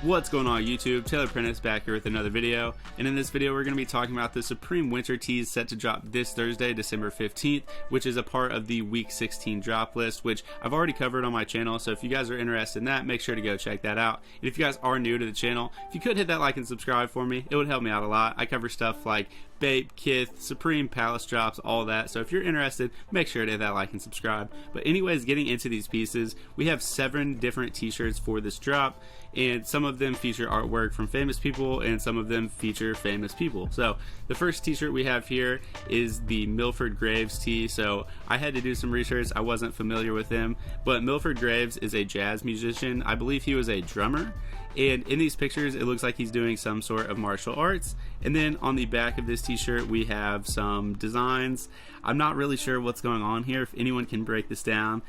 What's going on YouTube? Taylor Prentice back here with another video, and in this video we're going to be talking about the Supreme Winter Tees set to drop this Thursday, December 15th, which is a part of the Week 16 drop list, which I've already covered on my channel, so if you guys are interested in that, make sure to go check that out. And if you guys are new to the channel, if you could hit that like and subscribe for me, it would help me out a lot. I cover stuff like Bape, Kith, Supreme, Palace drops, all that, so if you're interested, make sure to hit that like and subscribe. But anyways, getting into these pieces, we have 7 different t-shirts for this drop, and some of them feature artwork from famous people and some of them feature famous people. So the first t-shirt we have here is the Milford Graves tee. So I had to do some research. I wasn't familiar with him, but Milford Graves is a jazz musician. I believe he was a drummer, and in these pictures it looks like he's doing some sort of martial arts. And then on the back of this t-shirt we have some designs. I'm not really sure what's going on here. If anyone can break this down,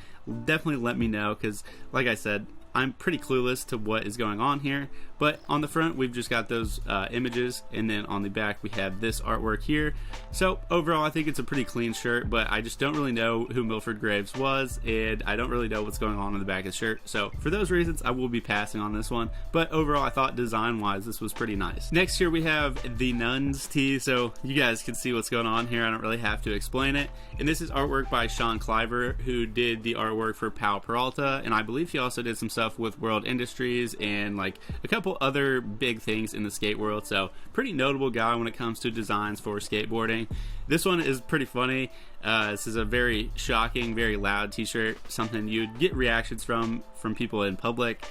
definitely let me know, because like I said, I'm pretty clueless to what is going on here. But on the front we've just got those images, and then on the back we have this artwork here. So overall I think it's a pretty clean shirt, but I just don't really know who Milford Graves was, and I don't really know what's going on in the back of the shirt. So for those reasons I will be passing on this one, but overall I thought design wise this was pretty nice. Next here we have the Nuns tee. So you guys can see what's going on here. I don't really have to explain it. And this is artwork by Sean Cliver, who did the artwork for Powell Peralta, and I believe he also did some stuff with World Industries and like a couple other big things in the skate world. So pretty notable guy when it comes to designs for skateboarding. This one is pretty funny. This is a very shocking, very loud t-shirt, something you'd get reactions from people in public.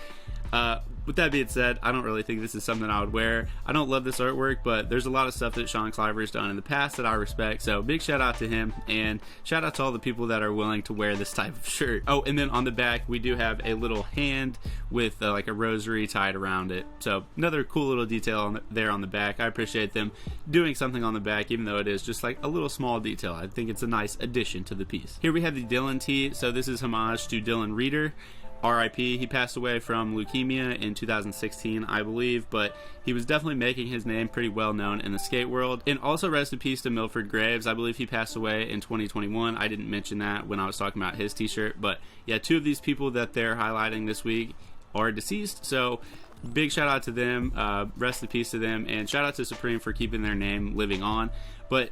With that being said, I don't really think this is something I would wear. I don't love this artwork, but there's a lot of stuff that Sean Cliver has done in the past that I respect, so big shout out to him, and shout out to all the people that are willing to wear this type of shirt. Oh, and then on the back we do have a little hand with like a rosary tied around it, so another cool little detail there on the back. I appreciate them doing something on the back, even though it is just like a little small detail. I think it's a nice addition to the piece. Here we have the Dylan tee. So this is homage to Dylan Reeder, RIP. He passed away from leukemia in 2016, I believe, but he was definitely making his name pretty well known in the skate world. And also rest in peace to Milford Graves. I believe he passed away in 2021. I didn't mention that when I was talking about his t-shirt, but yeah, 2 of these people that they're highlighting this week are deceased, so big shout out to them, rest in peace to them, and shout out to Supreme for keeping their name living on. But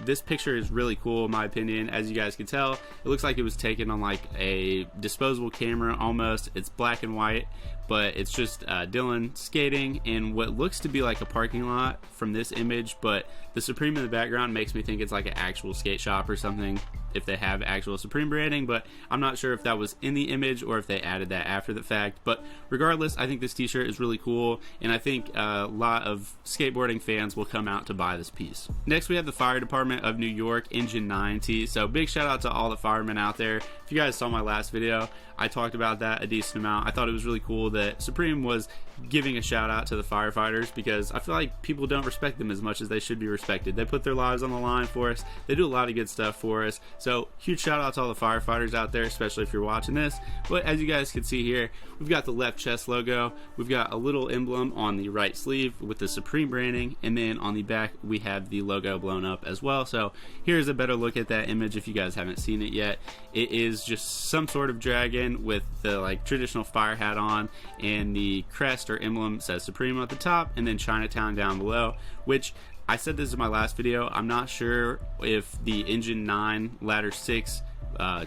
this picture is really cool in my opinion. As you guys can tell, it looks like it was taken on like a disposable camera almost. It's black and white, but it's just Dylan skating in what looks to be like a parking lot from this image, but the Supreme in the background makes me think it's like an actual skate shop or something, if they have actual Supreme branding, but I'm not sure if that was in the image or if they added that after the fact. But regardless, I think this t-shirt is really cool, and I think a lot of skateboarding fans will come out to buy this piece. Next we have the Fire Department of New York Engine 9 tee. So big shout out to all the firemen out there. If you guys saw my last video, I talked about that a decent amount. I thought it was really cool that Supreme was giving a shout out to the firefighters, because I feel like people don't respect them as much as they should be respected. They put their lives on the line for us. They do a lot of good stuff for us. So huge shout out to all the firefighters out there, especially if you're watching this. But as you guys can see here, we've got the left chest logo. We've got a little emblem on the right sleeve with the Supreme branding, and then on the back we have the logo blown up as well. So here's a better look at that image if you guys haven't seen it yet. It is just some sort of dragon with the like traditional fire hat on, and the crest or emblem says Supreme at the top and then Chinatown down below, which I said this in my last video. I'm not sure if the Engine 9 Ladder 6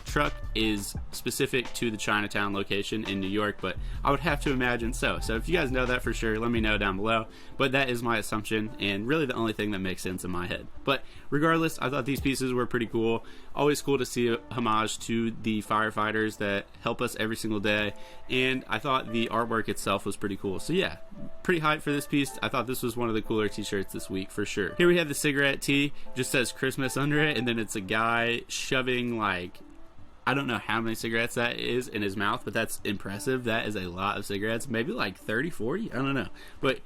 truck is specific to the Chinatown location in New York, but I would have to imagine so. So if you guys know that for sure, let me know down below. But that is my assumption, and really the only thing that makes sense in my head. But regardless, I thought these pieces were pretty cool. Always cool to see a homage to the firefighters that help us every single day, and I thought the artwork itself was pretty cool. So yeah, pretty hyped for this piece. I thought this was one of the cooler t-shirts this week for sure. Here we have the cigarette tee. Just says Christmas under it, and then it's a guy shoving like, I don't know how many cigarettes that is in his mouth, but that's impressive. That is a lot of cigarettes, maybe like 30, 40, I don't know. But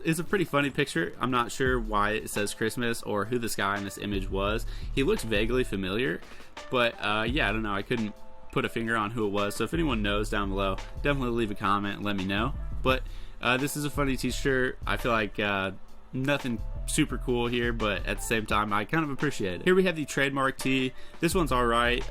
it's a pretty funny picture. I'm not sure why it says Christmas or who this guy in this image was. He looks vaguely familiar, but yeah, I don't know. I couldn't put a finger on who it was. So if anyone knows down below, definitely leave a comment and let me know. But this is a funny t-shirt. I feel like nothing super cool here, but at the same time I kind of appreciate it. Here we have the trademark tee. This one's alright.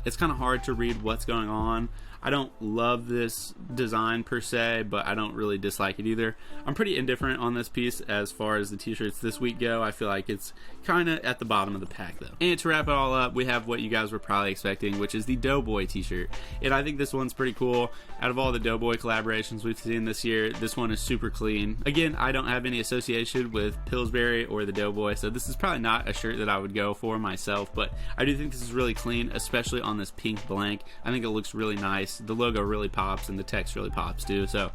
It's kind of hard to read what's going on. I don't love this design per se, but I don't really dislike it either. I'm pretty indifferent on this piece as far as the t-shirts this week go. I feel like it's kind of at the bottom of the pack though. And to wrap it all up, we have what you guys were probably expecting, which is the Doughboy t-shirt. And I think this one's pretty cool. Out of all the Doughboy collaborations we've seen this year, this one is super clean. Again, I don't have any association with Pillsbury or the Doughboy, so this is probably not a shirt that I would go for myself, but I do think this is really clean, especially on this pink blank. I think it looks really nice. The logo really pops and the text really pops too. So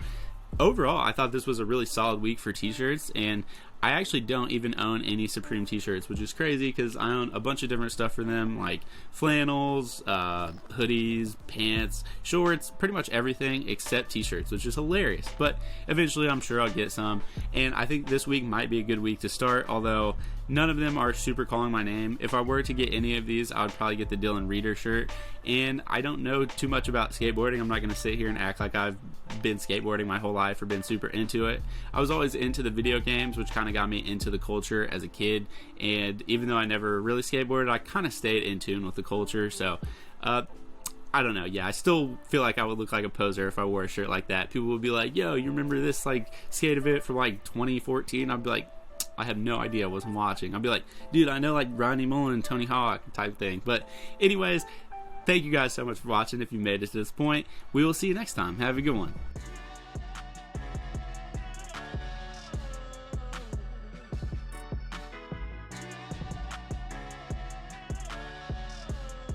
overall, I thought this was a really solid week for t-shirts, and I actually don't even own any Supreme t-shirts, which is crazy because I own a bunch of different stuff for them, like flannels, hoodies, pants, shorts, pretty much everything except t-shirts, which is hilarious. But eventually I'm sure I'll get some, and I think this week might be a good week to start, although none of them are super calling my name. If I were to get any of these, I would probably get the Dylan Reeder shirt, and I don't know too much about skateboarding. I'm not going to sit here and act like I've been skateboarding my whole life or been super into it. I was always into the video games, which kind of got me into the culture as a kid, and even though I never really skateboarded, I kind of stayed in tune with the culture. So I don't know. Yeah, I still feel like I would look like a poser if I wore a shirt like that. People would be like, yo, you remember this like skate event from like 2014? I'd be like, I have no idea. I wasn't watching. I'd be like, dude, I know like Rodney Mullen and Tony Hawk type thing. But anyways, thank you guys so much for watching. If you made it to this point, we will see you next time. Have a good one.